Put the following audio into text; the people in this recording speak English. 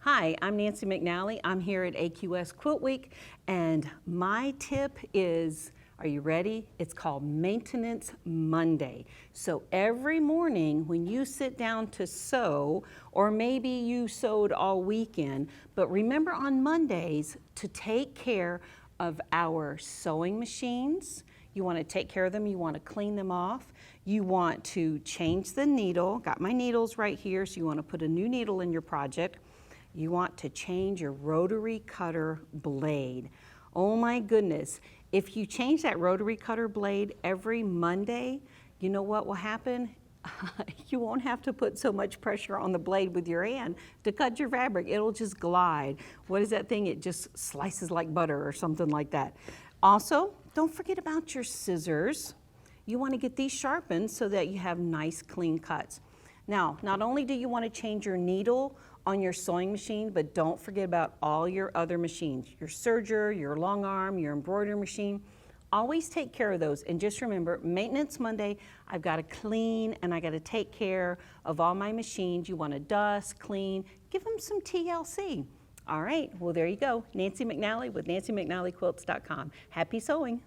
Hi, I'm Nancy McNally. I'm here at AQS Quilt Week, and my tip is, are you ready? It's called Maintenance Monday. So every morning when you sit down to sew, or maybe you sewed all weekend, but remember on Mondays to take care of our sewing machines. You want to take care of them, you want to clean them off, you want to change the needle. Got my needles right here, so you want to put a new needle in your project. You want to change your rotary cutter blade. Oh my goodness, if you change that rotary cutter blade every Monday, you know what will happen? You won't have to put so much pressure on the blade with your hand to cut your fabric. It'll just glide. What is that thing? It just slices like butter or something like that. Also, don't forget about your scissors. You want to get these sharpened so that you have nice clean cuts. Now, not only do you want to change your needle on your sewing machine, but don't forget about all your other machines, your serger, your long arm, your embroidery machine. Always take care of those. And just remember, Maintenance Monday, I've got to clean and I got to take care of all my machines. You want to dust, clean, give them some TLC. All right, well there you go. Nancy McNally with NancyMcNallyQuilts.com. Happy sewing.